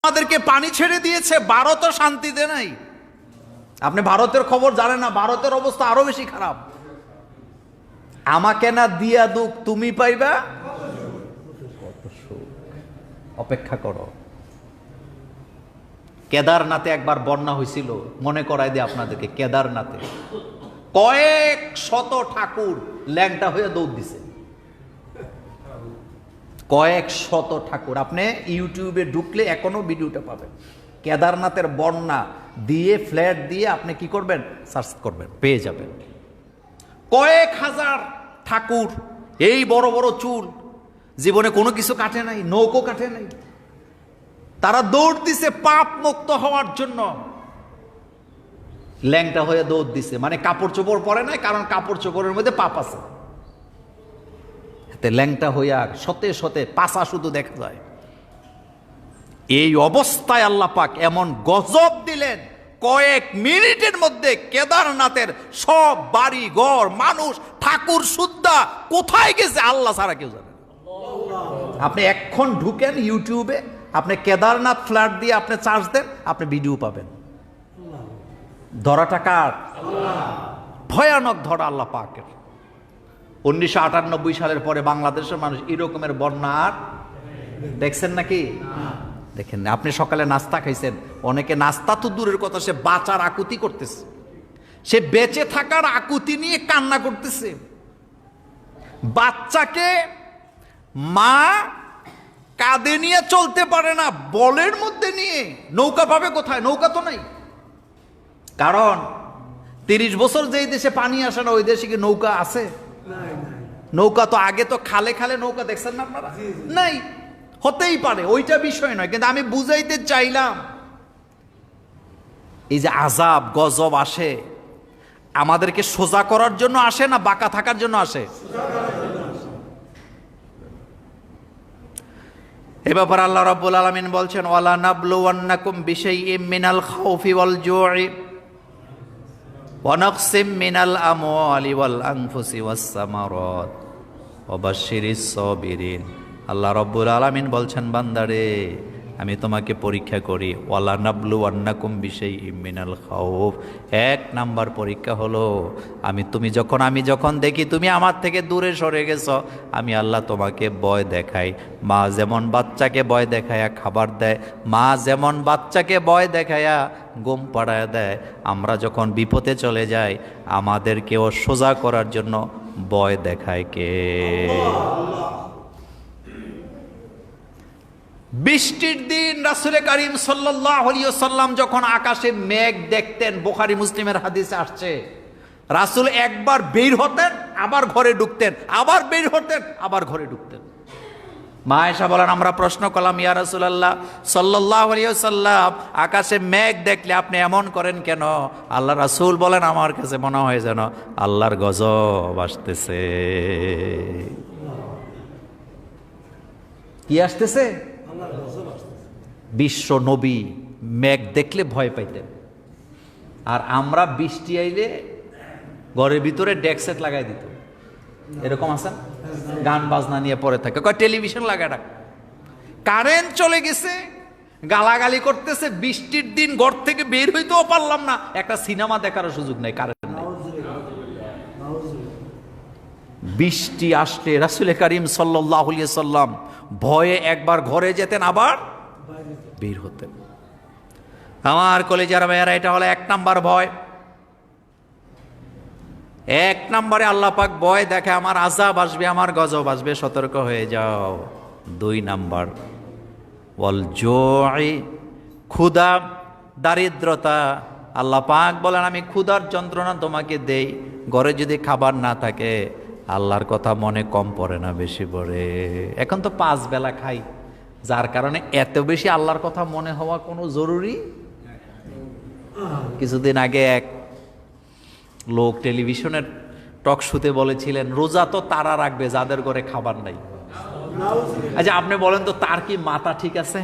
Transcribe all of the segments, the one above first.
আমাদেরকে পানি ছেড়ে দিয়েছে, ভারতও শান্তিতে নাই। আপনি ভারতের খবর জানেন না, ভারতের অবস্থা আরো বেশি খারাপ। আমাকে না দিয়া দুঃখ তুমি পাইবা, অপেক্ষা করো। কেদারনাথে একবার বন্যা হয়েছিল, মনে করাই দিয়ে আপনাদেরকে। কেদারনাথে কয়েক শত ঠাকুর ল্যাংটা হয়ে দৌড় দিছে, কয়েক শত ঠাকুর। আপনি ইউটিউবে ঢুকলে এখনো ভিডিওটা পাবেন। কেদারনাথের বন্যা দিয়ে ফ্ল্যাট দিয়ে আপনি কি করবেন, সার্চ করবেন, পেয়ে যাবেন। কয়েক হাজার ঠাকুর, এই বড় বড় চুল, জীবনে কোনো কিছু কাটে নাই, নৌকো কাটে নাই, তারা দৌড় দিছে পাপ মুক্ত হওয়ার জন্য। ল্যাংটা হয়ে দৌড় দিছে, মানে কাপড় চোপড় পরে নাই, কারণ কাপড় চোপড়ের মধ্যে পাপ আছে। ল্যাংটা হইয়া শতে শতে পাছা শুধু দেখা যায়। এই অবস্থায় আল্লাহ পাক এমন গজব দিলেন, কয়েক মিনিটের মধ্যে কেদারনাথের সব বাড়ি ঘর, মানুষ, ঠাকুর সুদ্ধা কোথায় গেছে আল্লাহ ছাড়া কেউ জানে। আপনি এখন ঢুকেন ইউটিউবে, আপনি কেদারনাথ ফ্ল্যাট দিয়ে আপনি চার্জ দেন, আপনি ভিডিও পাবেন। ধরাটা কার? ভয়ানক ধরা আল্লাহ পাকের। 1998 সালের পরে বাংলাদেশের মানুষ এরকমের বন্যা আর দেখছেন নাকি? দেখেন না। আপনি সকালে নাস্তা খাইছেন, অনেকে নাস্তা তো দূরের কথা, সে বাঁচার আকুতি করতেছে, সে বেঁচে থাকার আকুতি নিয়ে কান্না করতেছে। বাচ্চাকে মা কাঁধে নিয়ে চলতে পারে না, বলের মধ্যে নিয়ে। নৌকা পাবে কোথায়? নৌকা তো নাই। কারণ 30 বছর যেই দেশে পানি আসে না, ওই দেশে কি নৌকা আছে? নৌকা তো আগে তো খালে খালে নৌকা দেখছেন না আপনারা? নাই, হতেই পারে, ওইটা বিষয় নয়। কিন্তু আমি বুঝাইতে চাইলাম, এই যে আযাব গজব আসে, আমাদেরকে সোজা করার জন্য আসে না বাঁকা থাকার জন্য আসে? এ ব্যাপারে আল্লাহ রাব্বুল আলামিন বলছেন, ওয়ালা নাবলুওয়ান্নাকুম বিশাইইম মিনাল খাউফি ওয়াল জুই ওয়া নাকসিম মিনাল আমওয়ালি ওয়াল আনফুসি ওয়াস সামারাত ওয়া বাশশিরিস সাবিরিন। আল্লাহ রাব্বুল আলামিন বলছেন, বান্দারে আমি তোমাকে পরীক্ষা করি। ওয়ালা নাবলুওয়ান্নাকুম বিশাইইম মিনাল খাউফ, 1 নাম্বার পরীক্ষা হলো আমি যখন দেখি তুমি আমার থেকে দূরে সরে গেছো, আমি আল্লাহ তোমাকে ভয় দেখাই। মা যেমন বাচ্চাকে ভয় দেখায়া খাবার দেয়, মা যেমন বাচ্চাকে ভয় দেখায়া ঘুম পাড়ায় দেয়, আমরা যখন বিপদে চলে যাই আমাদেরকেও সোজা করার জন্য ভয় দেখায় কে? বৃষ্টির দিন রাসূল করিম সাল্লাল্লাহু আলাইহি ওয়াসাল্লাম যখন আকাশে মেঘ দেখতেন, বুখারী মুসলিমের হাদিসে আসছে, রাসূল একবার বের হতেন আবার ঘরে ঢুকতেন, আবার বের হতেন আবার ঘরে ঢুকতেন। মা আয়েশা বলেন, আমরা প্রশ্ন করলাম, ইয়া রাসূলুল্লাহ সাল্লাল্লাহু আলাইহি ওয়াসাল্লাম, আকাশে মেঘ দেখলে আপনি এমন করেন কেন? আল্লাহ রাসূল বলেন, আমার কাছে মনে হয় যেন আল্লাহর গজব আসতেছে। কি আসতেছে? বিশ্ব নবী মেঘ দেখলে ভয় পাইতেন, আর আমরা বৃষ্টি আইলে ঘরের ভিতরে ডেক সেট লাগাই দিত। এরকম আছেন, গান বাজনা নিয়ে পড়ে থাকে, টেলিভিশন লাগায় রাখ। কারেন্ট চলে গেছে, গালাগালি করতেছে, বৃষ্টির দিন ঘর থেকে বের হইতেও পারলাম না, একটা সিনেমা দেখার সুযোগ নেই, কারেন্ট নেই। বৃষ্টি আসলে রাসূল করিম সাল্লাল্লাহু আলাইহি ওয়াসাল্লাম ভয়ে একবার ঘরে যেতেন আবার বের হতেন। আমার কলেজের ভাইয়েরা, এটা হলো 1 নাম্বার ভয়। 1 নম্বরে আল্লাহ পাক ভয় দেখে, আমার আযাব আসবে, আমার গজব আসবে, সতর্ক হয়ে যাও। 2 নাম্বার ওয়াল জুই, ক্ষুধা, দারিদ্রতা। আল্লাহ পাক বলেন, আমি ক্ষুধার যন্ত্রণা তোমাকে দেই, ঘরে যদি খাবার না থাকে আল্লাহর কথা মনে কম পড়ে না, বেশি পড়ে। এখন তো 5 বেলা খাই, যার কারণে এত বেশি আল্লাহর কথা মনে হওয়া কোনো জরুরি। কিছুদিন আগে এক লোক টেলিভিশনের টক শোতে বলেছিলেন, রোজা তো তারা রাখবে যাদের ঘরে খাবার নাই। আচ্ছা আপনি বলেন তো, তার কি মাথা ঠিক আছে?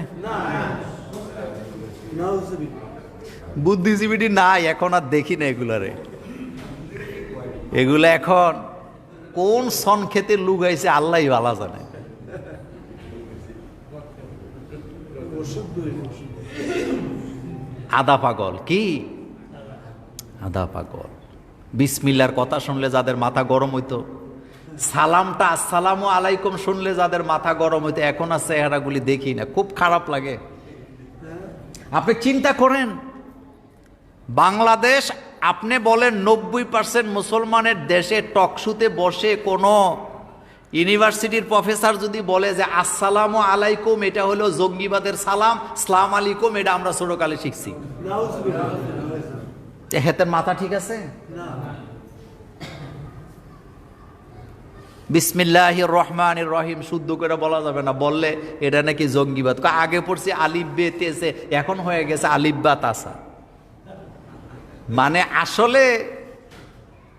বুদ্ধিজীবী নাই এখন, আর দেখি না এগুলারে। এগুলা এখন কোন সন খেতে লুগাইছে আল্লাহই ভালো জানে। আধা পাগল। কি আধা পাগল? বিসমিল্লাহর কথা শুনলে যাদের মাথা গরম হইতো, সালামটা আসসালামু আলাইকুম শুনলে যাদের মাথা গরম হইতো, এখন আর চেহারাগুলি দেখি না, খুব খারাপ লাগে। আপনি চিন্তা করেন, বাংলাদেশ আপনি বলেন 90% মুসলমানের দেশে টকশুতে বসে কোনো ইউনিভার্সিটির প্রফেসর যদি বলে যে আসসালামু আলাইকুম এটা হলো জঙ্গিবাদের সালাম, সালাম আলাইকুম এটা আমরা ছোটকালে শিখছি, হেতের মাথা ঠিক আছে? বিসমিল্লাহির রহমানির রহিম শুদ্ধ করে বলা যাবে না, বললে এটা নাকি জঙ্গিবাদ। আগে পড়ছি আলিফ বে তেসে, এখন হয়ে গেছে আলিফ বা তাসা। মানে আসলে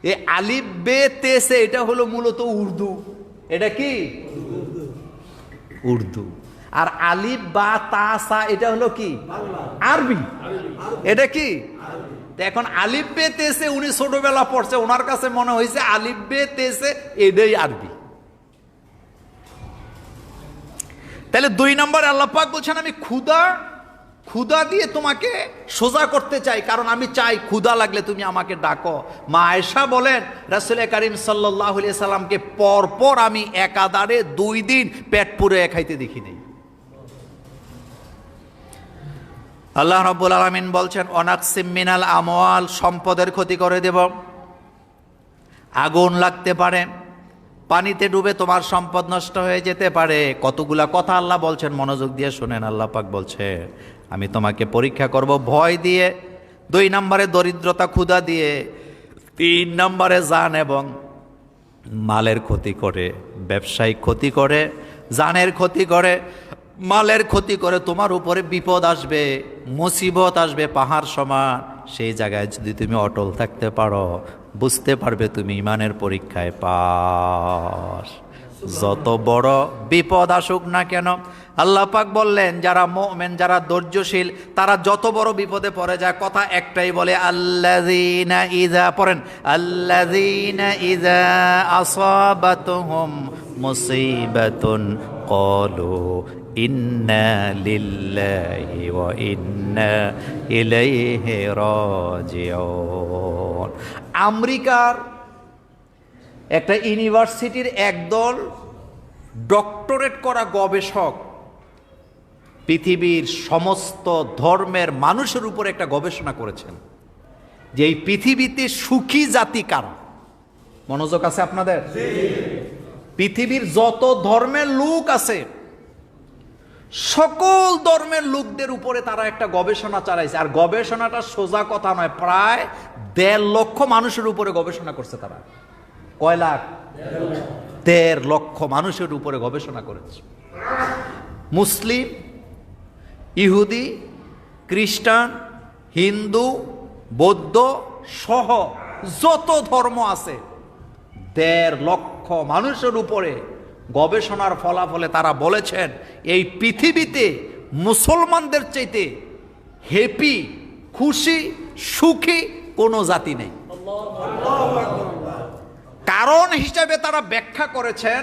এই আলিফ বে তেসে এটা হলো মূলত উর্দু। এটা কি উর্দু। আর আলিফ বা তাসা এটা হলো কি আরবি। এটা কি? এখন আলিফ বে তেসে উনি ছোটবেলা পড়ছে, ওনার কাছে মনে হয়েছে আলিফ বে তেসে এটাই আরবি। তাহলে 2 নম্বরে আল্লাহ পাক বলছেন আমি ক্ষুধা দিয়ে তোমাকে সোজা করতে চাই, কারণ আমি চাই ক্ষুধা লাগলে তুমি আমাকে ডাকো। মা আয়েশা বলেন রাসূল করিম সাল্লাল্লাহু আলাইহি সাল্লামকে পরপর আমি একাধারে 2 দিন পেট পুরে খাইতে দেখি নাই। আল্লাহ রাব্বুল আলামিন বলছেন অনাকসিম মিনাল আমওয়াল, সম্পদের ক্ষতি করে দেব। আগুন লাগতে পারে, পানিতে ডুবে তোমার সম্পদ নষ্ট হয়ে যেতে পারে। কতগুলা কথা আল্লাহ বলছেন, মনোযোগ দিয়ে শুনেন। আল্লাহ পাক বলছে আমি তোমাকে পরীক্ষা করব ভয় দিয়ে, 2 নম্বরে দরিদ্রতা ক্ষুধা দিয়ে, 3 নম্বরে জান এবং মালের ক্ষতি করে, ব্যবসায়িক ক্ষতি করে, জানের ক্ষতি করে, মালের ক্ষতি করে। তোমার উপরে বিপদ আসবে, মুসিবত আসবে পাহাড় সমান। সেই জায়গায় যদি তুমি অটল থাকতে পারো, বুঝতে পারবে তুমি ইমানের পরীক্ষায় পাস। যত বড় বিপদ আসুক না কেন, আল্লাহ পাক বললেন যারা মুমিন, যারা ধৈর্যশীল, তারা যত বড় বিপদে পড়ে যায় কথা একটাই বলে আল্লাযীনা ইযা, পড়েন আল্লাযীনা ইযা আসাবাতুহুম মুসিবাতুন ক্বালু ইন্না লিল্লাহি ওয়া ইন্না ইলাইহি রাজিউন। আমেরিকার একটা ইউনিভার্সিটির একদল ডক্টরেট করা গবেষক পৃথিবীর সমস্ত ধর্মের মানুষের উপর একটা গবেষণা করেছেন যে এই পৃথিবীতে সুখী জাতি কারা। মনোযোগ আছে আপনাদের? পৃথিবীর যত ধর্মের লোক আছে সকল ধর্মের লোকদের উপরে তারা একটা গবেষণা চালাইছে। আর গবেষণাটা সোজা কথা নয়, প্রায় 1.5 লক্ষ মানুষের উপরে গবেষণা করছে তারা। কয় লাখ? 1.5 লক্ষ মানুষের উপরে গবেষণা করেছে। মুসলিম, ইহুদি, খ্রিস্টান, হিন্দু, বৌদ্ধ সহ যত ধর্ম আছে 1.5 লক্ষ মানুষের উপরে গবেষণার ফলাফলে তারা বলেছেন এই পৃথিবীতে মুসলমানদের চাইতে হ্যাপি, খুশি, সুখী কোনো জাতি নেই। কারণ হিসাবে তারা ব্যাখ্যা করেছেন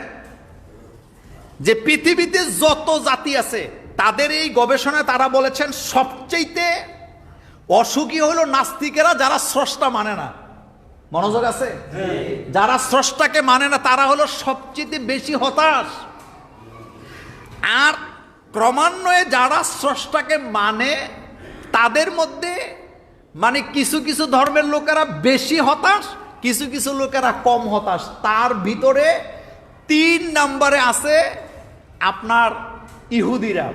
যে পৃথিবীতে যত জাতি আছে তাদের এই গবেষণায় তারা বলেছেন সবচাইতে অসুখী হলো নাস্তিকেরা, যারা স্রষ্টা মানে না। মনোযোগ আছে? যারা স্রষ্টাকে মানে না তারা হলো সবচেয়ে বেশি হতাশ। আর ক্রমান্বয়ে যারা স্রষ্টাকে মানে তাদের মধ্যে মানে কিছু কিছু ধর্মের লোকেরা বেশি হতাশ, কিছু কিছু লোকেরা কম হতাশ। তার ভিতরে 3 নম্বরে আছে আপনার ইহুদিরা,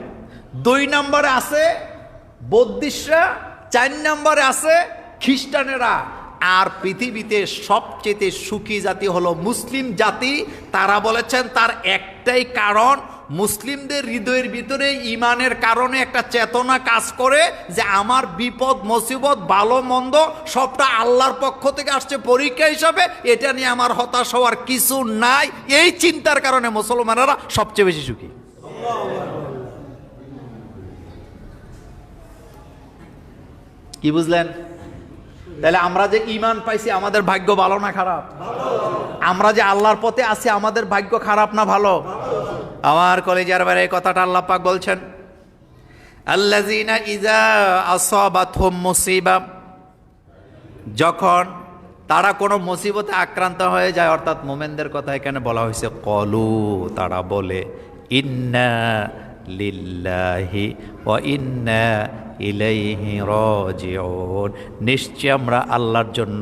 2 নম্বরে আছে বৌদ্ধিস্টরা, 4 নম্বরে আছে খ্রিস্টানেরা। আর পৃথিবীতে সবচেয়ে সুখী জাতি হলো মুসলিম জাতি। তারা বলেছেন তার একটাই কারণ, মুসলিমদের হৃদয়ের ভিতরে ইমানের কারণে একটা চেতনা কাজ করে যে আমার বিপদ মুসিবত ভালো মন্দ সবটা আল্লাহর পক্ষ থেকে আসছে পরীক্ষা হিসাবে, এটা নিয়ে আমার হতাশ হওয়ার কিছু নাই। এই চিন্তার কারণে মুসলমানেরা সবচেয়ে বেশি সুখী। কি বুঝলেন? তাহলে আমরা যে ঈমান পাইছি আমাদের ভাগ্য ভালো না খারাপ? আমরা যে আল্লাহর পথে আছি আমাদের ভাগ্য খারাপ না ভালো? আমার কলেজার বাইরে এই কথাটা আল্লাহ পাক বলছেন আল্লাযীনা ইযা আসাবাতহুম মুসিবা, যখন তারা কোনো মুসিবতে আক্রান্ত হয়ে যায়, অর্থাৎ মুমিনদের কথা এখানে বলা হয়েছে, ক্বালু, তারা বলে, ইন্না লিল্লাহি ওয়া ইন্না ইলাইহি রাজিউন, নিশ্চয় আমরা আল্লাহর জন্য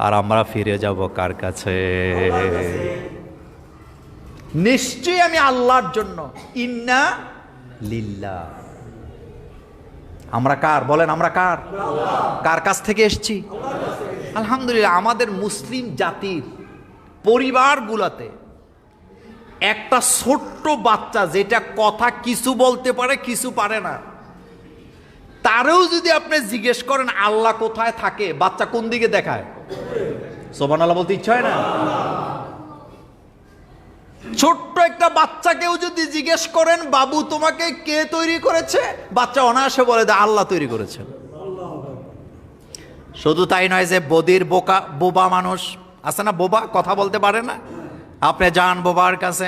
আর আমরা ফিরে যাব কার কাছে? নিশ্চয় আমি আল্লাহর জন্য, ইন্না লিল্লাহ। আমরা কার বলেন? আমরা কার? কার কাছ থেকে এসেছি? আলহামদুলিল্লাহ, আমাদের মুসলিম জাতির পরিবারগুলোতে একটা ছোট্ট বাচ্চা যেটা কথা কিছু বলতে পারে কিছু পারে না, তারেও যদি আপনি জিজ্ঞেস করেন আল্লাহ কোথায় থাকে, বাচ্চা কোন দিকে দেখায়? সুবহানাল্লাহ বলতে ইচ্ছা হয় না? ছোট্ট একটা বাচ্চাকেও যদি জিজ্ঞেস করেন বাবু তোমাকে কে তৈরি করেছে, বাচ্চা অনায়াসে বলে দেয় আল্লাহ তৈরি করেছেন। শুধু তাই নয় যে বদির বোবা মানুষ আছে না, বোবা, কথা বলতে পারে না, আপনি যান বোবার কাছে,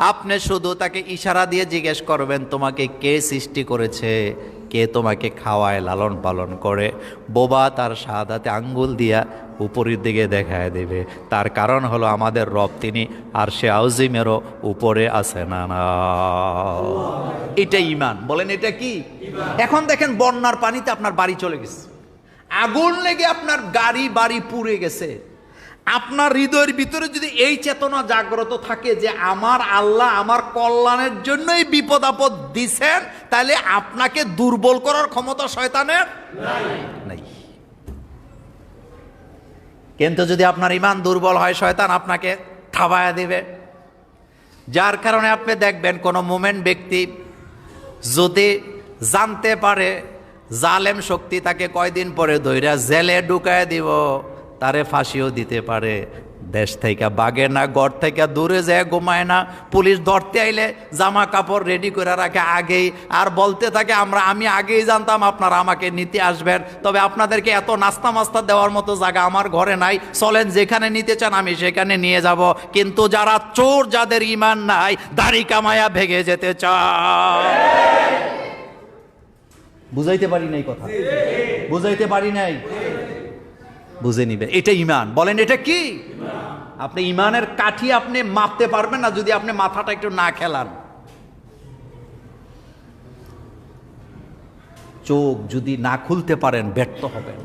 আপনি শুধু তাকে ইশারা দিয়ে জিজ্ঞেস করবেন তোমাকে কে সৃষ্টি করেছে, কে তোমাকে খাওয়ায়, লালন পালন করে, বোবা তার শাহাদাতে আঙ্গুল দিয়া উপরের দিকে দেখায় দেবে। তার কারণ হলো আমাদের রব তিনি আরশে আযীমেরও উপরে আছে না না। এটা ঈমান। বলেন এটা কি? এখন দেখেন বন্যার পানিতে আপনার বাড়ি চলে গেছে, আগুন লেগে আপনার গাড়ি বাড়ি পুড়ে গেছে, আপনার হৃদয়ের ভিতরে যদি এই চেতনা জাগ্রত থাকে যে আমার আল্লাহ আমার কল্যাণের জন্যই বিপদ আপদ দিছেন, তাহলে আপনাকে দুর্বল করার ক্ষমতা শয়তানের নাই। কিন্তু যদি আপনার ঈমান দুর্বল হয়, শয়তান আপনাকে থাবায়া দিবে। যার কারণে আপনি দেখবেন কোনো মুমিন ব্যক্তি যদি জানতে পারে জালেম শক্তি তাকে কয়দিন পরে ধইরা জেলে ঢুকায় দিব, তারে ফাঁসিও দিতে পারে, দেশ থেকে বাগে না, ঘর থেকে দূরে যায়, ঘুমায় না, পুলিশ ধরতে আইলে জামা কাপড় রেডি করে রাখে আগেই, আর বলতে থাকে আমি আগেই জানতাম আপনারা আমাকে নিতে আসবেন, তবে আপনাদেরকে এত নাস্তা মাস্তা দেওয়ার মতো জায়গা আমার ঘরে নাই, চলেন যেখানে নিতে চান আমি সেখানে নিয়ে যাব। কিন্তু যারা চোর, যাদের ঈমান নাই, দাড়ি কামায়া ভেগে যেতে চায়। বুঝাইতে পারি নাই কথা? বুঝাইতে পারি নাই? বুঝে নিবেন, এটা ঈমান। বলেন এটা কি? আপনি ঈমানের কাঠি আপনি মাপতে পারবেন না যদি আপনি মাথাটা একটু না খেলান। চোখ যদি না খুলতে পারেন ব্যর্থ হবেন।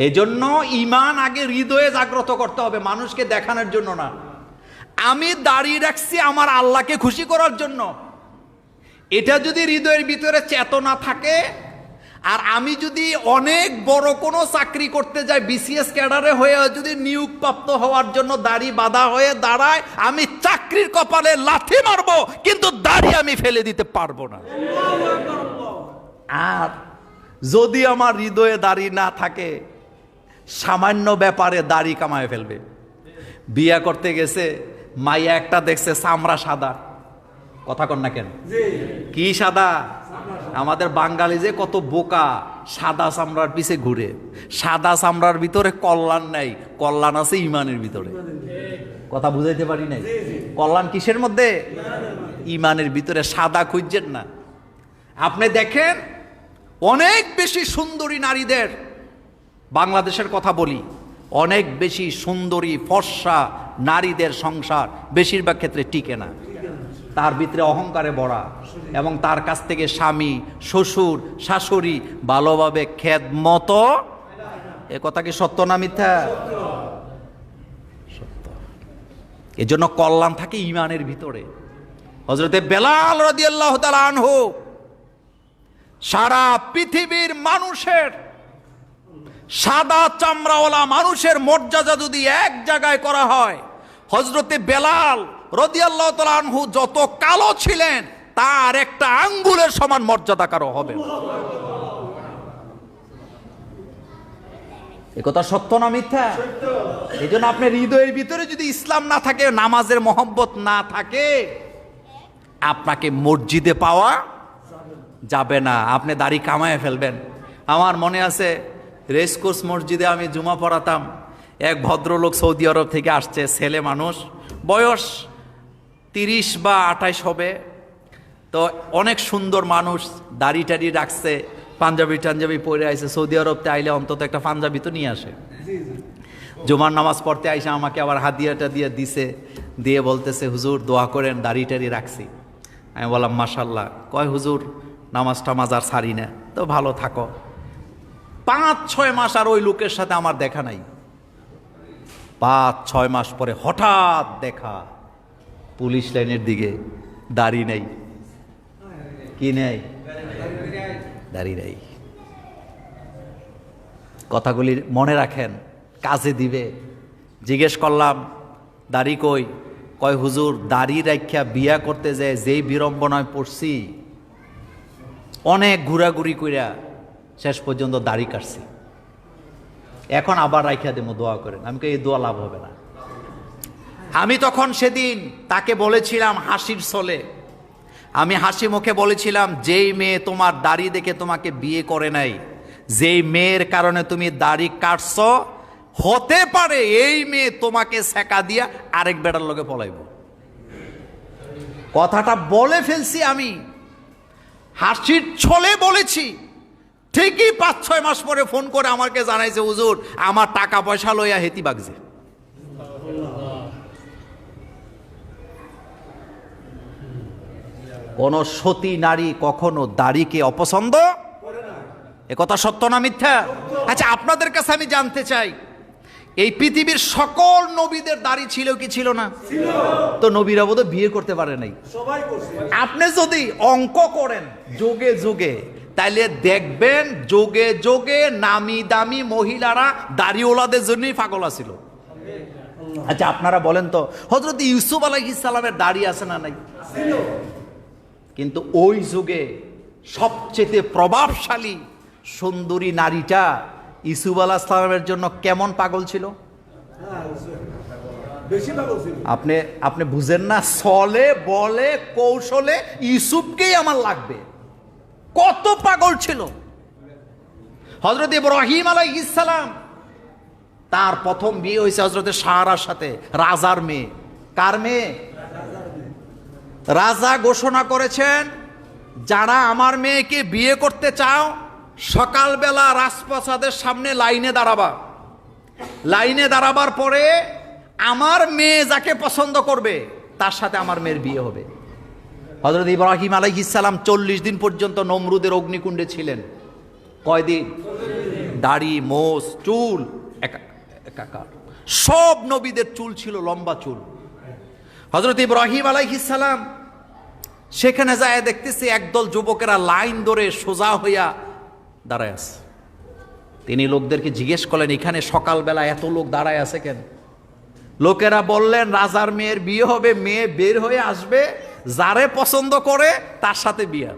এই জন্য ঈমান আগে হৃদয়ে জাগ্রত করতে হবে, মানুষকে দেখানোর জন্য না। আমি দাঁড়িয়ে রাখছি আমার আল্লাহকে খুশি করার জন্য, এটা যদি হৃদয়ের ভিতরে চেতনা থাকে, আর আমি যদি অনেক বড় কোনো চাকরি করতে যাই, বিসিএস ক্যাডারে হয়ে যদি নিয়োগপ্রাপ্ত হওয়ার জন্য দাড়ি বাঁধা হয়ে দাঁড়ায়, আমি চাকরির কপালে লাথি মারবো, কিন্তু দাড়ি আমি ফেলে দিতে পারবো না। আর যদি আমার হৃদয়ে দাড়ি না থাকে, সামান্য ব্যাপারে দাড়ি কামায় ফেলবে। বিয়া করতে গেছে, মাইয়া একটা দেখছে চামড়া সাদা, কথা কন না কেন? কি সাদা? আমাদের বাঙালি যে কত বোকা, সাদা চামড়ার পিছে ঘুরে। সাদা চামড়ার ভিতরে কল্যাণ নাই, কল্যাণ আছে ঈমানের ভিতরে। কথা বুঝাইতে পারি নাই? কল্যাণ কিসের মধ্যে? ঈমানের ভিতরে। সাদা খুঁজছেন না। আপনি দেখেন অনেক বেশি সুন্দরী নারীদের, বাংলাদেশের কথা বলি, অনেক বেশি সুন্দরী ফর্সা নারীদের সংসার বেশিরভাগ ক্ষেত্রে টিকে না। তার ভিতরে অহংকারে ভরা, এবং তার কাছ থেকে স্বামী, শ্বশুর, শাশুড়ি ভালোভাবে খেদমত। এ কথা কি সত্য না মিথ্যা? সত্য। এজন্য কল্যাণ থাকে ঈমানের ভিতরে। হযরতে বেলাল রাদিয়াল্লাহু তাআলা আনহু সারা পৃথিবীর মানুষের, সাদা চামড়াওয়ালা মানুষের মর্যাদা যদি এক জায়গায় করা হয়, হযরতে বেলাল রাদিয়াল্লাহু তাআলা আনহু যত কালো ছিলেন তার একটা আঙ্গুলের সমান মর্যাদা কারো হবে না। এ কথা সত্য না মিথ্যা? এই জন্য আপনার হৃদয়ের ভিতরে যদি ইসলাম না থাকে, নামাজের মহব্বত না থাকে, আপনাকে মসজিদে পাওয়া যাবে না। আপনি দাড়ি কামায় ফেলবেন। আমার মনে আছে রেসকোর্স মসজিদে আমি জুমা পড়াতাম। এক ভদ্রলোক সৌদি আরব থেকে আসছে, ছেলে মানুষ, বয়স 30 বা 28 হবে। তো অনেক সুন্দর মানুষ, দাড়ি টাড়ি রাখছে, পাঞ্জাবি টাঞ্জাবি পরে আইছে। সৌদি আরবতে আইলে অন্তত একটা পাঞ্জাবি তো নিয়ে আসে। জুমার নামাজ পড়তে আইসা আমাকে আবার হাদিয়াটা দিয়ে দিছে, দিয়ে বলতেছে হুজুর দোয়া করেন, দাড়ি টাড়ি রাখছি। আমি বললাম মাশাল্লাহ। কয় হুজুর নামাজ টামাজ আর ছাড়ি না। তো ভালো থাকো। 5-6 মাস আর ওই লোকের সাথে আমার দেখা নাই। 5-6 মাস পরে হঠাৎ দেখা, পুলিশ লাইনের দিকে, দাড়ি নেই। কি নেই? দাড়ি নেই। কথাগুলি মনে রাখেন, কাজে দিবে। জিজ্ঞেস করলাম দাড়ি কই? কয় হুজুর দাড়ি রাখিয়া বিয়া করতে যায় যেই বিড়ম্বনায় পড়ছি, অনেক ঘোরাঘুরি কইরা শেষ পর্যন্ত দাড়ি কাটছি। এখন আবার রাখিয়া দেবো, দোয়া করেন। আমি এই দোয়া লাভ হবে না। আমি তখন সেদিন তাকে বলেছিলাম হাসির ছলে, আমি হাসি মুখে বলেছিলাম, যেই মেয়ে তোমার দাড়ি দেখে তোমাকে বিয়ে করে নাই, যেই মেয়ের কারণে তুমি দাড়ি কাটছ, হতে পারে এই মেয়ে তোমাকে সেকা দিয়া আরেক বেটার লগে পলাইব। কথাটা বলে ফেলছি, আমি হাসির ছলে বলেছি। ঠিকই 5-6 মাস পরে ফোন করে আমাকে জানাইছে হুজুর আমার টাকা পয়সা লইয়া হেতি বাগছে। কোন সতী নারী কখনো দাড়িকে অপছন্দ এ কথা সত্য না মিথ্যা? আচ্ছা, আপনাদের কাছে আমি জানতে চাই, এই পৃথিবীর সকল নবীদের দাড়ি ছিল কি ছিল না? তো নবীরা বোধহয় বিয়ে করতে পারে নাই। আপনি যদি অঙ্ক করেন যুগে যুগে, তাইলে দেখবেন যুগে যুগে নামি দামি মহিলারা দাড়িওয়ালাদের জন্যই পাগল ছিল। আচ্ছা আপনারা বলেন তো, হযরত ইউসুফ আলাইহিস সালামের দাড়ি আছে না নাই? কিন্তু ওই যুগে সবচেয়ে প্রভাবশালী সুন্দরী নারীটা ইউসুফ আলাইহিস সালামের জন্য কেমন পাগল ছিল? আপনি বুঝেন না? ছলে বলে কৌশলে ইউসুফকেই আমার লাগবে, কত পাগল ছিল। হযরত ইব্রাহিম আলাইহিস সালাম, তার প্রথম বিয়ে হয়েছে হযরত সারার সাথে, রাজার মেয়ে। কার মেয়ে? রাজা ঘোষণা করেছেন, যারা আমার মেয়েকে বিয়ে করতে চাও সকালবেলা রাজপ্রাসাদের সামনে লাইনে দাঁড়াবা। লাইনে দাঁড়াবার পরে আমার মেয়ে যাকে পছন্দ করবে তার সাথে আমার মেয়ের বিয়ে হবে। হযরত ইব্রাহিম আলাইহিস সালাম 40 দিন পর্যন্ত নমরুদের অগ্নিকুণ্ডে ছিলেন। কয়দিন? দাড়ি, মোষ, চুল একাকার। সব নবীদের চুল ছিল লম্বা চুল। হযরত ইব্রাহিম আলাইহিস সালাম সেখানে যায়, দেখতেছি একদল যুবকেরা লাইন ধরে সোজা হইয়া দাঁড়ায় আছে। তিনি লোকদেরকে জিজ্ঞেস করলেন, এখানে সকালবেলা এত লোক দাঁড়ায় আছে কেন? লোকেরা বললেন, রাজার মেয়ের বিয়ে হবে, মেয়ে বের হয়ে আসবে, যারে পছন্দ করে তার সাথে বিয়ে।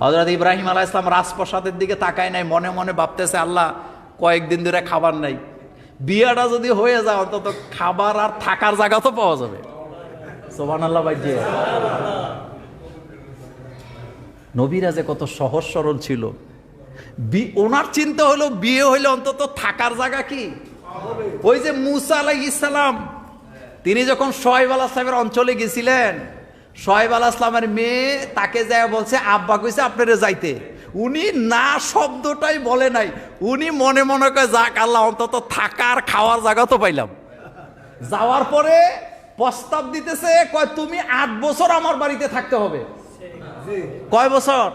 হযরত ইব্রাহিম আলাইহিস সালাম রাজপ্রাসাদের দিকে তাকায় নাই, মনে মনে ভাবতেছে, আল্লাহ কয়েকদিন ধরে খাবার নাই, বিয়েটা যদি হয়ে যায় অন্তত খাবার আর থাকার জায়গা তো পাওয়া যাবে। সুবহানাল্লাহ। ভাই যে নবীরা যে কত সহজ সরল ছিল, ওনার চিন্তা হলো বিয়ে হইলে অন্তত থাকার জায়গা কি। ওই যে মুসা আলাইহিস সালাম, তিনি যখন শুআয়ব আলাইহিস সালামের অঞ্চলে গেছিলেন, শুআয়ব আলাইহিস সালামের মেয়ে তাকে যায় বলছে, আব্বা কইছে আপনারে যাইতে। উনি না শব্দটাই বলে নাই, উনি মনে মনে কয় যাক আল্লাহ অন্তত থাকার খাওয়ার জায়গা তো পাইলাম। যাওয়ার পরে প্রস্তাব দিতেছে, কয় তুমি 8 বছর আমার বাড়িতে থাকতে হবে। কয় বছর?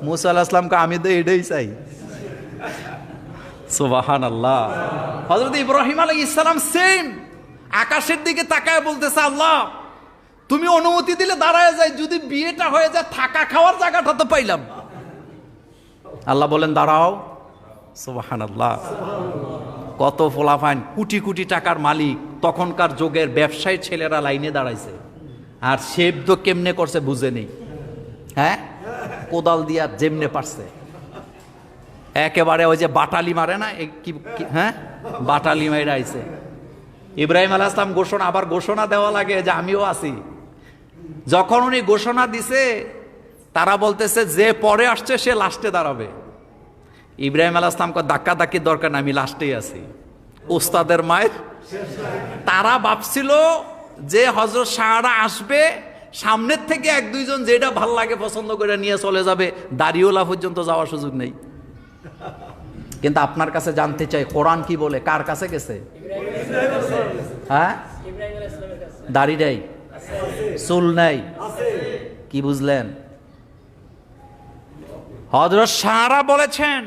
মুসা আলাইহিস সালাম কয় আমি তো এটাই চাই। সুবহানাল্লাহ। হযরত ইব্রাহিম আলাইহিস সালাম সেম আকাশের দিকে তাকায় বলতেছে, আল্লাহ তুমি অনুমতি দিলে দাঁড়ায় যায়, যদি বিয়েটা হয়ে যায় থাকা খাওয়ার জায়গাটা তো পাইলাম। আল্লাহ বলেন দাঁড়াও। সুবহানাল্লাহ। কত ফলাফাইন, কোটি কোটি টাকার মালিক তখনকার যুগের ব্যবসায়ী ছেলেরা লাইনে দাঁড়াইছে, আর শেভ কেমনে করছে বুঝে নেই। হ্যাঁ, কোদাল দিয়া যেমনে পারছে একেবারে ওই যে বাটালি মারে না, হ্যাঁ বাটালি মাইরা আইছে। ইব্রাহিম আলাইহিস সালাম আবার ঘোষণা দেওয়া লাগে যে আমিও আছি। যখন উনি ঘোষণা দিছে, তারা বলতেছে যে পরে আসছে সে লাস্টে দাঁড়াবে। ইব্রাহিম আলাইহিস সালাম কয় ধাক্কা ধাক্কির দরকার না, আমি লাস্টেই আছি। ওস্তাদের মায়ের। তারা ভাবছিল যে হযরত সারা আসবে, সামনের থেকে এক দুইজন যেটা ভাল লাগে পছন্দ করে নিয়ে চলে যাবে, দাড়িওয়ালা পর্যন্ত যাওয়ার সুযোগ নেই। কিন্তু আপনার কাছে জানতে চাই, কোরআন কি বলে? কার কাছে গেছে? হ্যাঁ, দাড়ি নেই, চুল নেই, কি বুঝলেন? হযরত শাহরা বলেছেন,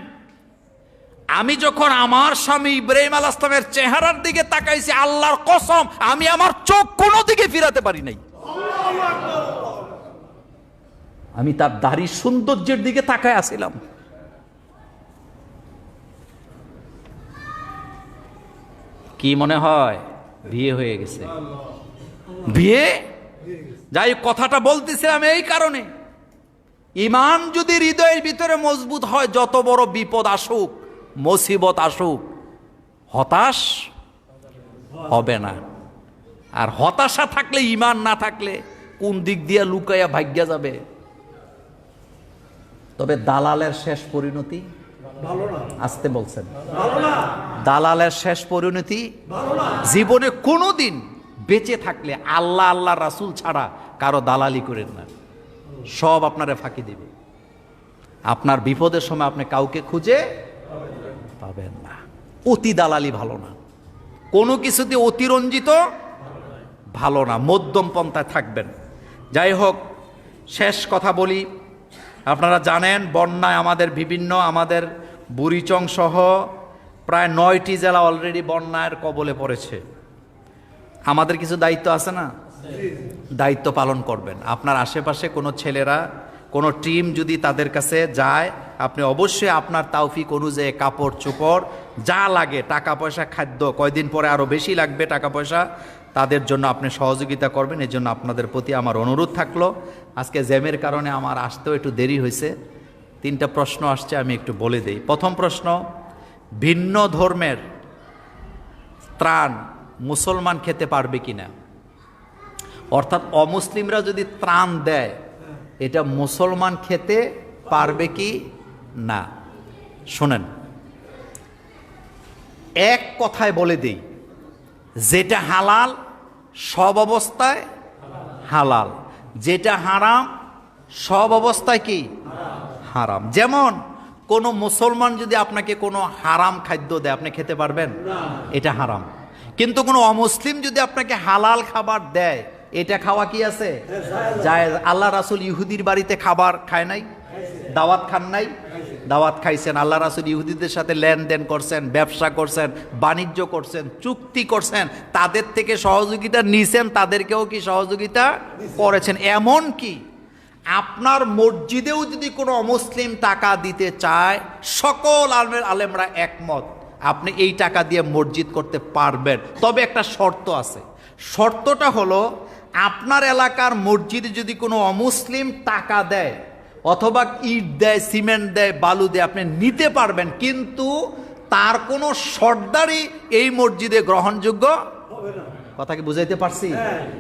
আমি যখন আমার স্বামী ইব্রাহিম আলাইহিস সালামের চেহারার দিকে তাকাইছি, আল্লাহর কসম আমি আমার চোখ কোনো দিকে ফিরাতে পারি নাই। আমি তার দাড়ির সৌন্দর্যের দিকে তাকায় আছিলাম। কি মনে হয় বিয়ে হয়ে গেছে? বিয়ে, যাই কথাটা বলতেছিলাম এই কারণে, ঈমান যদি হৃদয়ের ভিতরে মজবুত হয়, যত বড় বিপদ আসুক, মুসিবত আসুক, হতাশ হবে না। আর হতাশা থাকলে, ঈমান না থাকলে কোন দিক দিয়ে লুকাইয়া ভাগ্যা যাবে। তবে দালালের শেষ পরিণতি ভালো না। আসতে বলছেন, দালালের শেষ পরিণতি জীবনে কোনোদিন বেঁচে থাকলে আল্লাহ আল্লাহ রাসূল ছাড়া কারো দালালি করেন না। সব আপনারে ফাঁকি দিবে। আপনার বিপদের সময় আপনি কাউকে খুঁজে পাবেন না। অতি দালালি ভালো না, কোনো কিছুতে অতিরঞ্জিত ভালো না, মধ্যম পন্থায় থাকবেন। যাই হোক, শেষ কথা বলি, আপনারা জানেন বন্যায় আমাদের বুড়িচং সহ প্রায় 9টি জেলা অলরেডি বন্যার কবলে পড়েছে। আমাদের কিছু দায়িত্ব আছে না? দায়িত্ব পালন করবেন। আপনার আশেপাশে কোনো ছেলেরা, কোনো টিম যদি তাদের কাছে যায়, আপনি অবশ্যই আপনার তৌফিক অনুযায়ী কাপড় চোপড় যা লাগে, টাকা পয়সা, খাদ্য, কয়দিন পরে আরও বেশি লাগবে টাকা পয়সা, তাদের জন্য আপনি সহযোগিতা করবেন। এই জন্য আপনাদের প্রতি আমার অনুরোধ থাকলো। আজকে জ্যামের কারণে আমার আসতেও একটু দেরি হয়েছে। 3টা প্রশ্ন আসছে, আমি একটু বলে দেই। প্রথম প্রশ্ন, ভিন্ন ধর্মের ত্রাণ মুসলমান খেতে পারবে কিনা? অর্থাৎ অমুসলিমরা যদি ত্রাণ দেয়, এটা মুসলমান খেতে পারবে কি না? শোনেন, এক কথায় বলে দেই, যেটা হালাল সব অবস্থায় হালাল, যেটা হারাম সব অবস্থায় কি হারাম। যেমন কোনো মুসলমান যদি আপনাকে কোনো হারাম খাদ্য দেয়, আপনি খেতে পারবেন? এটা হারাম। কিন্তু কোনো অমুসলিম যদি আপনাকে হালাল খাবার দেয়, এটা খাওয়া কি আছে? জায়েজ। আল্লাহ রাসূল ইহুদির বাড়িতে খাবার খায় নাই? দাওয়াত খান নাই? দাওয়াত খাইছেন। আল্লাহ রাসূল ইহুদিদের সাথে লেনদেন করছেন, ব্যবসা করছেন, বাণিজ্য করছেন, চুক্তি করছেন, তাদের থেকে সহযোগিতা নিছেন, তাদেরকেও কি সহযোগিতা করেছেন। এমন কি আপনার মসজিদেও যদি কোনো অমুসলিম টাকা দিতে চায়, সকল আলেমরা একমত, আপনি এই টাকা দিয়ে মসজিদ করতে পারবেন। তবে একটা শর্ত আছে। শর্তটা হলো, আপনার এলাকার মসজিদে যদি কোনো অমুসলিম টাকা দেয় অথবা ইট দেয়, সিমেন্ট দেয়, বালু দেয়, আপনি নিতে পারবেন, কিন্তু তার কোনো সর্দারি এই মসজিদে গ্রহণযোগ্য হবে না। কথা কি বুঝাইতে পারছি?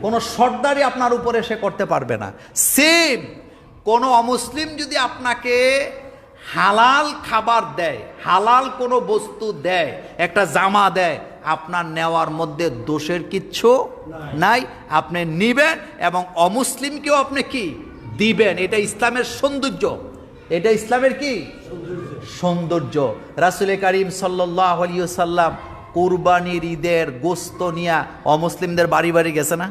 কোনো সর্দারি আপনার উপরে সে করতে পারবে না। সেম কোনো অমুসলিম যদি আপনাকে হালাল খাবার দেয়, হালাল কোনো বস্তু দেয়, একটা জামা দেয়, আপনার নেওয়ার মধ্যে দোষের কিচ্ছু নাই। আপনি নিবেন এবং অমুসলিমকেও আপনি কি দিবেন। এটা ইসলামের সৌন্দর্য। এটা ইসলামের কি সৌন্দর্য। রাসূল করিম সাল্লাল্লাহু আলাইহি ওয়াসাল্লাম কুরবানির ঈদের গোশত নিয়া অমুসলিমদের বাড়ি বাড়ি গেছে না?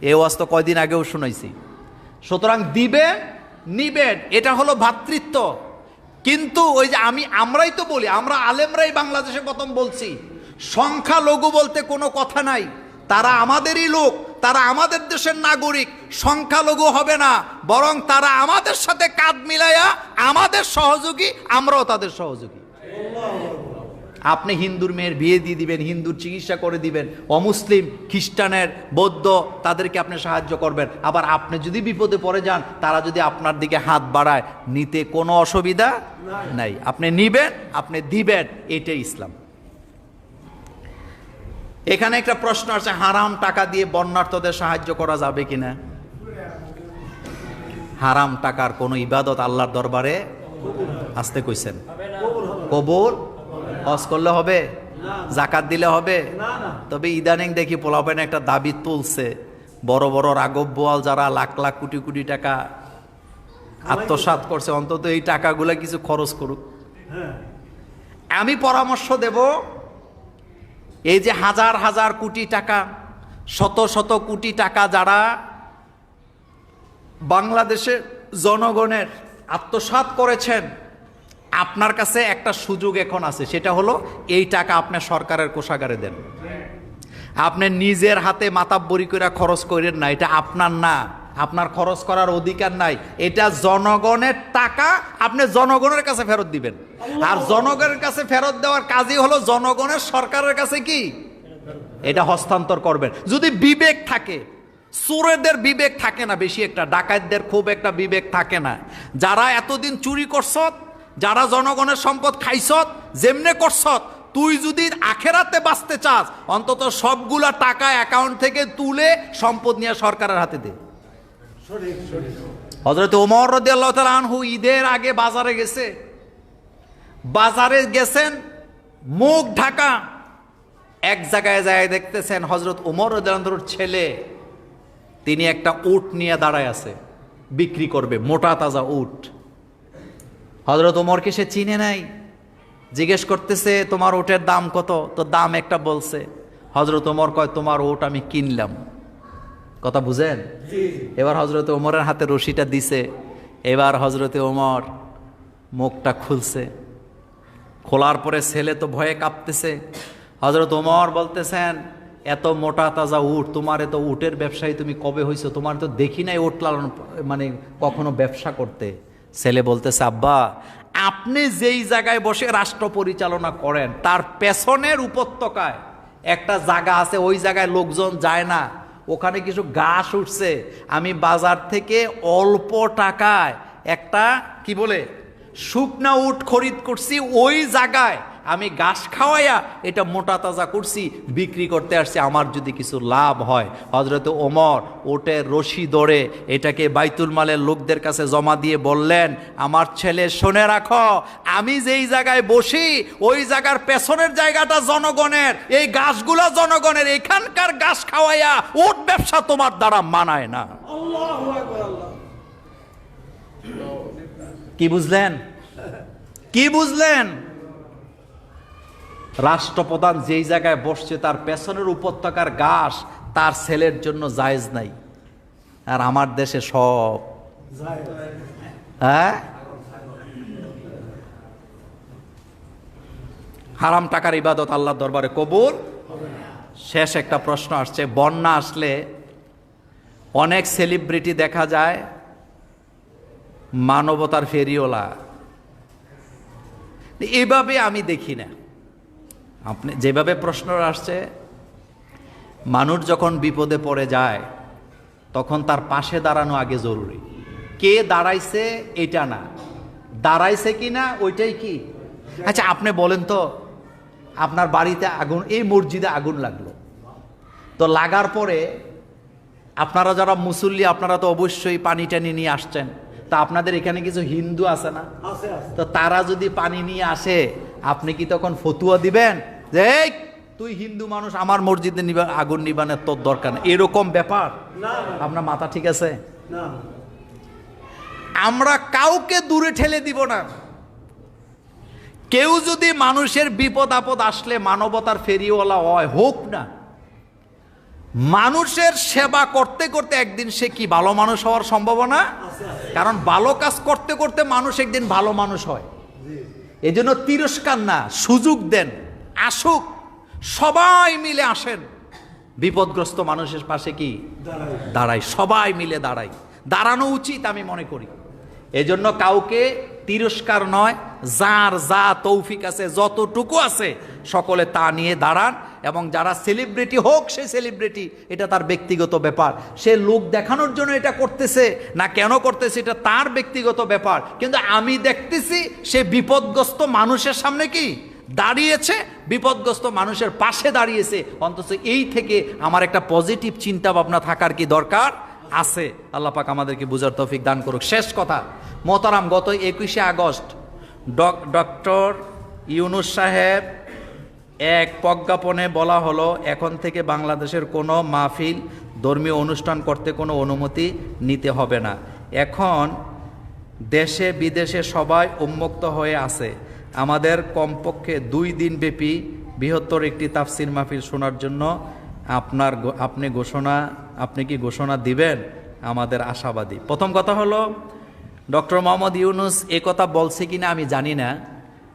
এই ওয়াজ তো কয়দিন আগেও শুনাইছি। সুতরাং দিবেন, নিবেন, এটা হলো ভ্রাতৃত্ব। কিন্তু ওই যে আমরাই তো বলি, আমরা আলেমরাই বাংলাদেশে প্রথম বলছি, সংখ্যালঘু বলতে কোনো কথা নাই, তারা আমাদেরই লোক, তারা আমাদের দেশের নাগরিক, সংখ্যালঘু হবে না, বরং তারা আমাদের সাথে কাঁধ মিলাইয়া আমাদের সহযোগী, আমরাও তাদের সহযোগী। আপনি হিন্দুর মেয়ের বিয়ে দিয়ে দিবেন, হিন্দুর চিকিৎসা করে দিবেন, অমুসলিম, খ্রিস্টানের, বৌদ্ধ, তাদেরকে আপনি সাহায্য করবেন। আবার আপনি যদি বিপদে পড়ে যান, তারা যদি আপনার দিকে হাত বাড়ায়, নিতে কোনো অসুবিধা নাই। আপনি নিবেন, আপনি দিবেন, এটাই ইসলাম। এখানে একটা প্রশ্ন আছে, হারাম টাকা দিয়ে বন্যার্থদের সাহায্য করা যাবে কিনা? হারাম টাকার কোনো ইবাদত আল্লাহর দরবারে আসতে কইছেন কবুল? হজ করলে হবে? জাকাত দিলে হবে? তবে ইদানিং দেখি পোলাপেন একটা দাবি তুলছে, বড় বড় রাঘব বোয়াল যারা লাখ লাখ কোটি কোটি টাকা আত্মসাৎ করছে, অন্তত এই টাকাগুলা কিছু খরচ করুক। আমি পরামর্শ দেব, এই যে হাজার হাজার কোটি টাকা, শত শত কোটি টাকা যারা বাংলাদেশের জনগণের আত্মসাৎ করেছেন, আপনার কাছে একটা সুযোগ এখন আছে, সেটা হলো এই টাকা আপনি সরকারের কোষাগারে দেন। আপনি নিজের হাতে মাতাব্বরি করে খরচ করেন না, এটা আপনার না, আপনার খরচ করার অধিকার নাই। এটা জনগণের টাকা, আপনি জনগণের কাছে ফেরত দিবেন। আর জনগণের কাছে ফেরত দেওয়ার কাজই হলো জনগণের সরকারের কাছে কি এটা হস্তান্তর করবেন। যদি বিবেক থাকে, চোরেদের বিবেক থাকে না বেশি একটা, ডাকাতদের খুব একটা বিবেক থাকে না। যারা এতদিন চুরি করছত, যারা জনগণের সম্পদ খাইছত, যেমনে করছত, তুই যদি আখেরাতে বাঁচতে চাস, অন্তত সবগুলা টাকা অ্যাকাউন্ট থেকে তুলে সম্পদ নিয়ে সরকারের হাতে দে। হযরত ওমর রাদিয়াল্লাহু তাআলা আনহু ঈদের আগে বাজারে গেছে, বাজারে গেছেন মুখ ঢাকা, এক জায়গায় যায় দেখতেছেন হযরত ওমর রাদিয়াল্লাহু তাআলার ছেলে, তিনি একটা উট নিয়ে দাঁড়ায় আছে, বিক্রি করবে, মোটা তাজা উট। হযরত ওমরকে সে চিনে নাই, জিজ্ঞেস করতেছে তোমার উটের দাম কত? তো দাম একটা বলছে। হযরত ওমর কয় তোমার উট আমি কিনলাম। কথা বুঝেন? এবার হযরত ওমরের হাতে রশিটা দিছে, এবার হযরত ওমর মুখটা খুলছে, খোলার পরে ছেলে তো ভয়ে কাঁপতেছে। হযরত ওমর বলতেছেন এত মোটা তাজা উট, তোমার এত উটের ব্যবসায়ী তুমি কবে হইছো? তোমার তো দেখি নাই উট লালন মানে কখনো ব্যবসা করতে। ছেলে বলতেছে আব্বা, আপনি যেই জায়গায় বসে রাষ্ট্র পরিচালনা করেন তার পেছনের উপত্যকায় একটা জায়গা আছে, ওই জায়গায় লোকজন যায় না, ওখানে কিছু ঘাস উঠছে, আমি বাজার থেকে অল্প টাকায় একটা কি বলে শুকনা উট খরিদ করছি, ওই জায়গায় আমি ঘাস খাওয়াইয়া এটা মোটা তাজা করছি, বিক্রি করতে আসছি, আমার যদি কিছু লাভ হয়। হযরত ওমর ওটের রশি ধরে এটাকে বাইতুল মালের লোকদের কাছে জমা দিয়ে বললেন, আমার ছেলে শুনে রাখো, আমি যেই জায়গায় বসি ওই জায়গার পেছনের জায়গাটা জনগণের, এই ঘাসগুলা জনগণের, এখানকার ঘাস খাওয়াইয়া উট ব্যবসা তোমার দ্বারা মানায় না। কি বুঝলেন? কি বুঝলেন? রাষ্ট্রপ্রধান যেই জায়গায় বসছে তার পেছনের উপত্যকার ঘাস তার ছেলের জন্য জায়েজ নাই, আর আমার দেশে সব হ্যাঁ হারাম টাকার ইবাদত আল্লাহর দরবারে কবুল। শেষ একটা প্রশ্ন আসছে, বন্যা আসলে অনেক সেলিব্রিটি দেখা যায় মানবতার ফেরিওয়ালা, এভাবে আমি দেখি না। আপনি যেভাবে প্রশ্ন আসছে, মানুষ যখন বিপদে পড়ে যায় তখন তার পাশে দাঁড়ানো আগে জরুরি। কে দাঁড়াইছে এটা না, দাঁড়াইছে কি না ওইটাই কি। আচ্ছা আপনি বলেন তো, আপনার বাড়িতে আগুন, এই মসজিদে আগুন লাগলো, তো লাগার পরে আপনারা যারা মুসল্লি আপনারা তো অবশ্যই পানি টানি নিয়ে আসছেন, তা আপনাদের এখানে কিছু হিন্দু আছে না, তো তারা যদি পানি নিয়ে আসে আপনি কি তখন ফতুয়া দিবেন যে তুই হিন্দু মানুষ আমার মসজিদে আগুন নিবানের তোর দরকার না, এরকম ব্যাপার? আপনার মাথা ঠিক আছে? আমরা কাউকে দূরে ঠেলে দিব না। কেউ যদি মানুষের বিপদ আপদ আসলে মানবতার ফেরিওয়ালা হয়, হোক না, মানুষের সেবা করতে করতে একদিন সে কি ভালো মানুষ হওয়ার সম্ভাবনা, কারণ ভালো কাজ করতে করতে মানুষ একদিন ভালো মানুষ হয়। এই জন্য তিরস্কার না, সুযোগ দেন, আসুক, সবাই মিলে আসেন, বিপদগ্রস্ত মানুষের পাশে কি দাঁড়াই, সবাই মিলে দাঁড়াই, দাঁড়ানো উচিত আমি মনে করি। এজন্য কাউকে তিরস্কার নয়, যার যা তৌফিক আছে, যতটুকু আছে সকলে তা নিয়ে দাঁড়ান। এবং যারা সেলিব্রিটি হোক, সে সেলিব্রিটি, এটা তার ব্যক্তিগত ব্যাপার, সে লোক দেখানোর জন্য এটা করতেছে না কেন করতেছে এটা তার ব্যক্তিগত ব্যাপার। কিন্তু আমি দেখতেছি সে বিপদগ্রস্ত মানুষের সামনে কি দাঁড়িয়েছে, বিপদগ্রস্ত মানুষের পাশে দাঁড়িয়েছে, অন্তত এই থেকে আমার একটা পজিটিভ চিন্তা ভাবনা থাকার কি দরকার আছে। আল্লাহ পাক আমাদেরকে বুঝার তৌফিক দান করুক। শেষ কথা মোহতারাম, গত 21শে আগস্ট ডক্টর ইউনূস সাহেব এক প্রজ্ঞাপনে বলা হলো, এখন থেকে বাংলাদেশের কোনো মাহফিল ধর্মীয় অনুষ্ঠান করতে কোনো অনুমতি নিতে হবে না। এখন দেশে বিদেশে সবাই উন্মুক্ত হয়ে আছে আমাদের কমপক্ষে 2 দিন ব্যাপী বৃহত্তর একটি তাফসির মাহফিল শোনার জন্য। আপনি কি ঘোষণা দিবেন? আমাদের আশাবাদী। প্রথম কথা হলো, ডক্টর মোহাম্মদ ইউনূস এ কথা বলছে কিনা আমি জানি না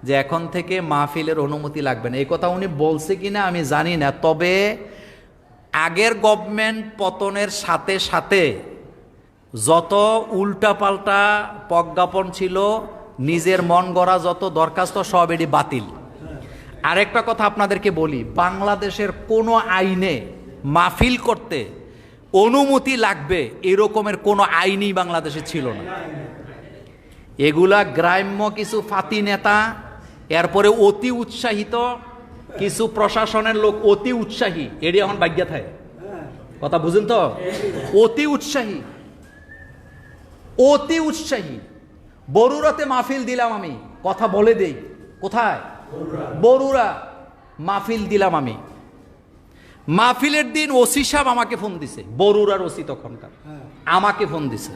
যে এখন থেকে মাহফিলের অনুমতি লাগবে না, এই কথা উনি বলছে কিনা আমি জানি না। তবে আগের গভর্নমেন্ট পতনের সাথে সাথে যত উল্টাপাল্টা প্রজ্ঞাপন ছিল, নিজের মন গড়া যত দরখাস্ত সব এটি বাতিল। আরেকটা কথা আপনাদেরকে বলি, বাংলাদেশের কোনো আইনে মাহফিল করতে অনুমতি লাগবে এরকমের কোনো আইনই বাংলাদেশে ছিল না। এগুলা গ্রাম্য কিছু ফাতি নেতা, এরপরে অতি উৎসাহিত কিছু প্রশাসনের লোক, অতি উৎসাহী, এটি এখন ভাগ্য থাকে। কথা বুঝেন তো? অতি উৎসাহী, অতি উৎসাহী। বরুড়াতে মাহফিল দিলাম আমি, কথা বলে দেই, কোথায়? বরুড়া মাহফিল দিলাম আমি। মাহফিলের দিন ওসি সাহেব আমাকে ফোন দিছে, বরুড়ার ওসি তখনকার আমাকে ফোন দিছে,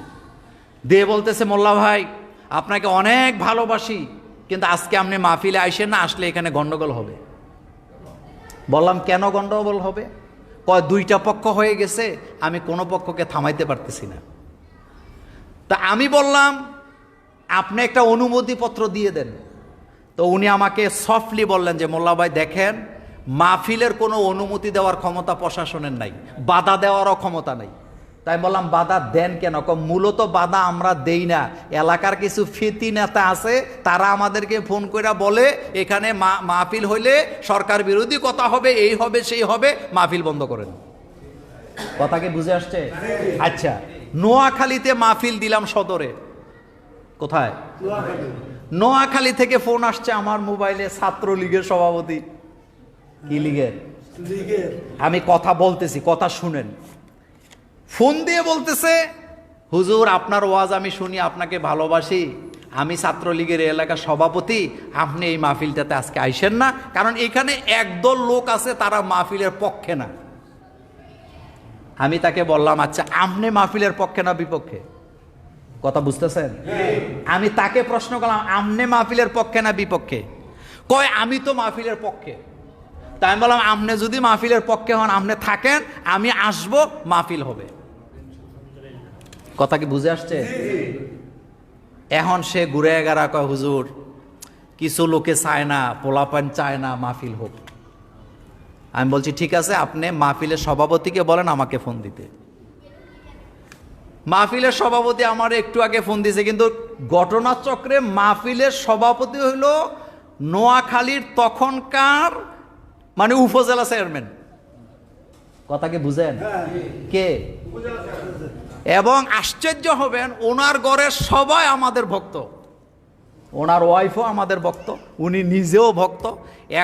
দিয়ে বলতেছে মোল্লা ভাই আপনাকে অনেক ভালোবাসি, কিন্তু আজকে আপনি মাহফিলে আইসেন না, আসলে এখানে গন্ডগোল হবে। বললাম কেন গন্ডগোল হবে? কয় 2টা পক্ষ হয়ে গেছে, আমি কোনো পক্ষকে থামাইতে পারতেছি না। তা আমি বললাম আপনি একটা অনুমতি পত্র দিয়ে দেন। তো উনি আমাকে সফটলি বললেন যে মোল্লা ভাই দেখেন, মাহফিলের কোনো অনুমতি দেওয়ার ক্ষমতা প্রশাসনের নাই, বাধা দেওয়ারও ক্ষমতা নাই। তাই বললাম বাধা দেন কেন? মূলত বাধা আমরা দেই না, এলাকার কিছু ফিতি নেতা আছে, তারা আমাদেরকে ফোন করে বলে এখানে মাহফিল হইলে সরকার বিরোধী কথা হবে, এই হবে সেই হবে, মাহফিল বন্ধ করেন। কথা কি বুঝে আসছে? আচ্ছা, নোয়াখালীতে মাহফিল দিলাম সদরে। কোথায়? নোয়াখালী থেকে ফোন আসছে আমার মোবাইলে, ছাত্রলীগের সভাপতি। কি লীগের? আমি কথা বলতেছি, কথা শুনেন। ফোন দিয়ে বলতেছে হুজুর আপনার ওয়াজ আমি শুনি, আপনাকে ভালোবাসি, আমি ছাত্রলীগের এলাকার সভাপতি, আপনি এই মাহফিলটাতে আজকে আইসেন না, কারণ এখানে একদল লোক আছে তারা মাহফিলের পক্ষে না। আমি তাকে বললাম আচ্ছা আপনি মাহফিলের পক্ষে না বিপক্ষে? কথা বুঝতেছেন? আমি তাকে প্রশ্ন করলাম আপনি মাহফিলের পক্ষে না বিপক্ষে? কয় আমি তো মাহফিলের পক্ষে। তাই আমি বললাম আপনি যদি মাহফিলের পক্ষে হন, আপনি থাকেন, আমি আসবো, মাহফিল হবে। কথা কি বুঝে আসছে? এখন সে ঘুরে এগারা কয় হুজুর কিছু লোকে চায় না, পোলাপান চায় না মাহফিল হোক। আমি বলছি ঠিক আছে, আপনি মাহফিলের সভাপতিকে বলেন আমাকে ফোন দিতে। মাহফিলের সভাপতি আমার একটু আগে ফোন দিয়েছে, কিন্তু ঘটনাচক্রে মাহফিলের সভাপতি হইল নোয়াখালীর তখনকার মানে উপজেলা চেয়ারম্যান। কথা কি বুঝেন? কে? এবং আশ্চর্য হবেন, ওনার ঘরের সবাই আমাদের ভক্ত, ওনার ওয়াইফও আমাদের ভক্ত, উনি নিজেও ভক্ত।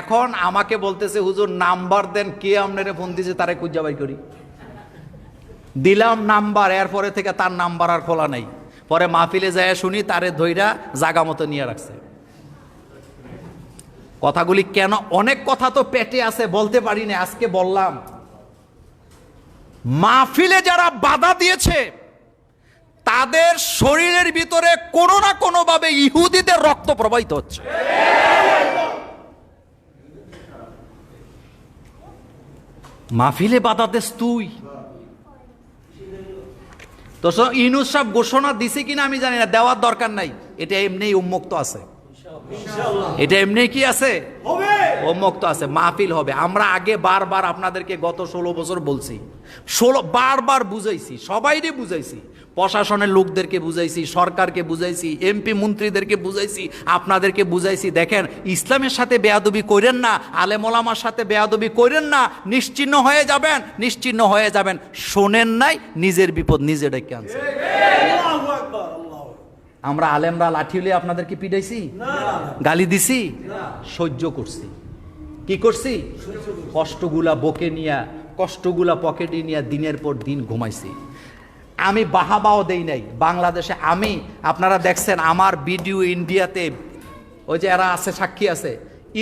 এখন আমাকে বলতেছে হুজুর নাম্বার দেন, কে আপনারে ফোন দিয়েছে তারে খুঁজে বাই করি। দিলাম নাম্বার, এরপরে থেকে তার নাম্বার আর খোলা নাই। পরে মাহফিলে যায় শুনি তারে ধইরা জাগা মতো নিয়ে রাখছে। কথাগুলি কেন? অনেক কথা তো পেটে আছে, বলতে পারি না, আজকে বললাম। মাহফিলে যারা বাধা দিয়েছে তাদের শরীরের ভিতরে কোনো না কোনো ভাবে ইহুদিদের রক্ত প্রবাহিত হচ্ছে। মাহফিলে বাধা দেস তুই? তো ইউনূস সাহেব ঘোষণা দিছে কিনা আমি জানি না, দেওয়ার দরকার নাই, এটা এমনিই উন্মুক্ত আছে, এটা এমনি কি আছে, উন্মুক্ত আছে, মাহফিল হবে। আমরা আগে বারবার আপনাদেরকে গত 16 বছর বলছি, বারবার বুঝাইছি, সবাইরে বুঝাইছি, প্রশাসনের লোকদেরকে বুঝাইছি, সরকারকে বুঝাইছি, এমপি মন্ত্রীদেরকে বুঝাইছি, আপনাদেরকে বুঝাইছি, দেখেন ইসলামের সাথে বেয়াদবি করেন না, আলেম ওলামার সাথে বেয়াদবি করেন না, নিশ্চিহ্ন হয়ে যাবেন, নিশ্চিহ্ন হয়ে যাবেন। শোনেন নাই, নিজের বিপদ নিজে ডেকে আনছে। আমরা আলেমরা লাঠি হলে আপনাদেরকে পিটাইছি, গালি দিছি, সহ্য করছি। কি করছি? কষ্টগুলা বকে নিয়া, কষ্টগুলা পকেটে নিয়ে দিনের পর দিন ঘুমাইছি। আমি বাহাবাও দেই নাই বাংলাদেশে। আমি, আপনারা দেখছেন আমার ভিডিও ইন্ডিয়াতে, ওই যে এরা আছে সাক্ষী আছে,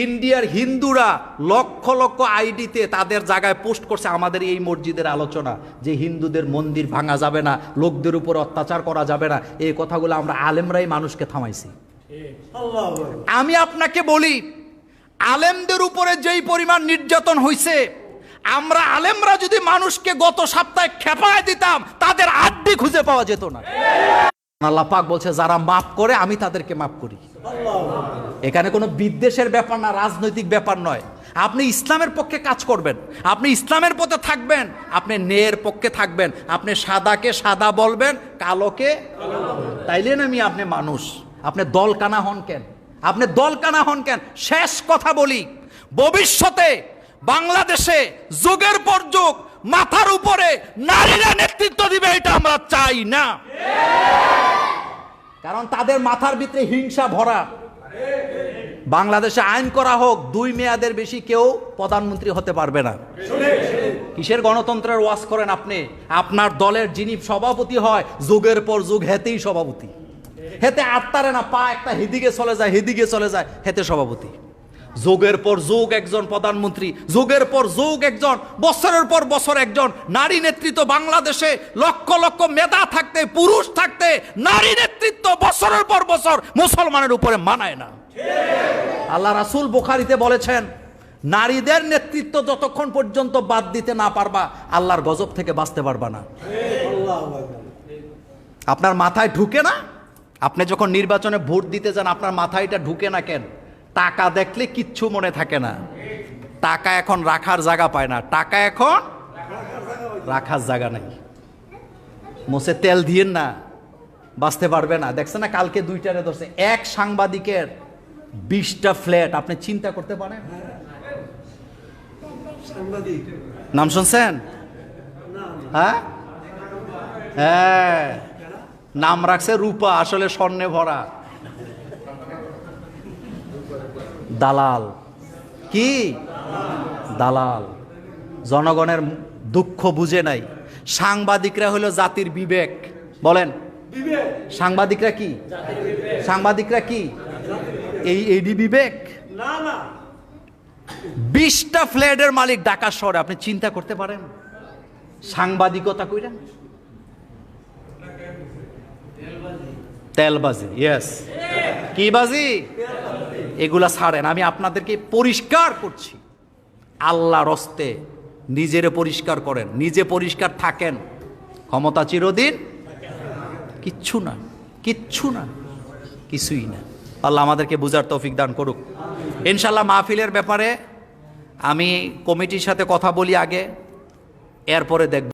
ইন্ডিয়ার হিন্দুরা লক্ষ লক্ষ আইডিতে তাদের জায়গায় পোস্ট করছে আমাদের এই মসজিদের আলোচনা, যে হিন্দুদের মন্দির ভাঙা যাবে না, লোকদের উপর অত্যাচার করা যাবে না। এই কথাগুলো আমরা আলেমরাই মানুষকে থামাইছি। আমি আপনাকে বলি, আলেমদের উপরে যেই পরিমাণ নির্যাতন হয়েছে, আমরা আলেমরা যদি মানুষকে গত সপ্তাহে খেপায় দিতাম, তাদের আড্ডি খুঁজে পাওয়া যেত না। আল্লাহ পাক বলছে, যারা মাফ করে আমি তাদেরকে মাফ করি। এখানে কোনো বিদ্বেষের ব্যাপার না, রাজনৈতিক ব্যাপার নয়। আপনি ইসলামের পক্ষে কাজ করবেন, আপনি ইসলামের পথে থাকবেন, আপনি ন্যায়ের পক্ষে থাকবেন, আপনি সাদাকে সাদা বলবেন, কালোকে তাইলে না আপনি মানুষ। আপনি দলকানা হন কেন? আপনি দলকানা হন কেন? শেষ কথা বলি, ভবিষ্যতে বাংলাদেশে যুগের পর যুগ মাথার উপরে নারীরা নেতৃত্ব দিবে, এটা আমরা চাই না। কারণ তাদের মাথার ভিতরে হিংসা ভরা। বাংলাদেশে আইন করা হোক, 2 মেয়াদের বেশি কেউ প্রধানমন্ত্রী হতে পারবে না। কিসের গণতন্ত্রের ওয়াজ করেন আপনি? আপনার দলের যিনি সভাপতি হয়, যুগের পর যুগ হেতেই সভাপতি, হেতে আত্মারে না, পা একটা হেদিকে চলে যায়, হেদিকে চলে যায়, হেতে সভাপতি। যুগের পর যুগ একজন প্রধানমন্ত্রী, যুগের পর যুগ একজন, বছরের পর বছর একজন নারী নেতৃত্ব। বাংলাদেশে লক্ষ লক্ষ মেধা থাকতে, পুরুষ থাকতে, নারী নেতৃত্ব বছরের পর বছর মুসলমানের উপরে মানায় না। আল্লাহ রাসূল বুখারীতে বলেছেন, নারীদের নেতৃত্ব যতক্ষণ পর্যন্ত বাদ দিতে না পারবা, আল্লাহর গজব থেকে বাঁচতে পারবা না। আপনার মাথায় ঢুকে না? আপনি যখন নির্বাচনে ভোট দিতে যান, আপনার মাথায় এটা ঢুকে না কেন? টাকা দেখলে কিচ্ছু মনে থাকে না। টাকা এখন রাখার জায়গা পায় না, টাকা এখন রাখার জায়গা নাই। মোষে তেল দিয়েন না, বাঁচতে পারবে না। দেখছেন না, কালকে 2টারে ধরছে এক সাংবাদিকের 20টা ফ্ল্যাট। আপনি চিন্তা করতে পারেন? নাম শুনছেন? হ্যাঁ হ্যাঁ, নাম রাখছে রূপা, আসলে স্বর্ণে ভরা। দালাল। কি দালাল? জনগণের দুঃখ বুঝে নাই। সাংবাদিকরা হলো জাতির বিবেক। বলেন, সাংবাদিকরা কি? সাংবাদিকরা কি এইডি বিবেক? 20টা ফ্ল্যাটের মালিক ঢাকা শহরে। আপনি চিন্তা করতে পারেন? সাংবাদিকতা কইরা তেলবাজি। ইয়েস, কি বাজি? এগুলা ছাড়েন। আমি আপনাদেরকে পরিষ্কার করছি, আল্লাহর হস্তে নিজেরে পরিষ্কার করেন, নিজে পরিষ্কার থাকেন। ক্ষমতা চিরদিন কিচ্ছু না, কিচ্ছু না, কিছুই না। আল্লাহ আমাদেরকে বুঝার তৌফিক দান করুক। ইনশাআল্লাহ মাহফিলের ব্যাপারে আমি কমিটির সাথে কথা বলি আগে, এরপরে দেখব।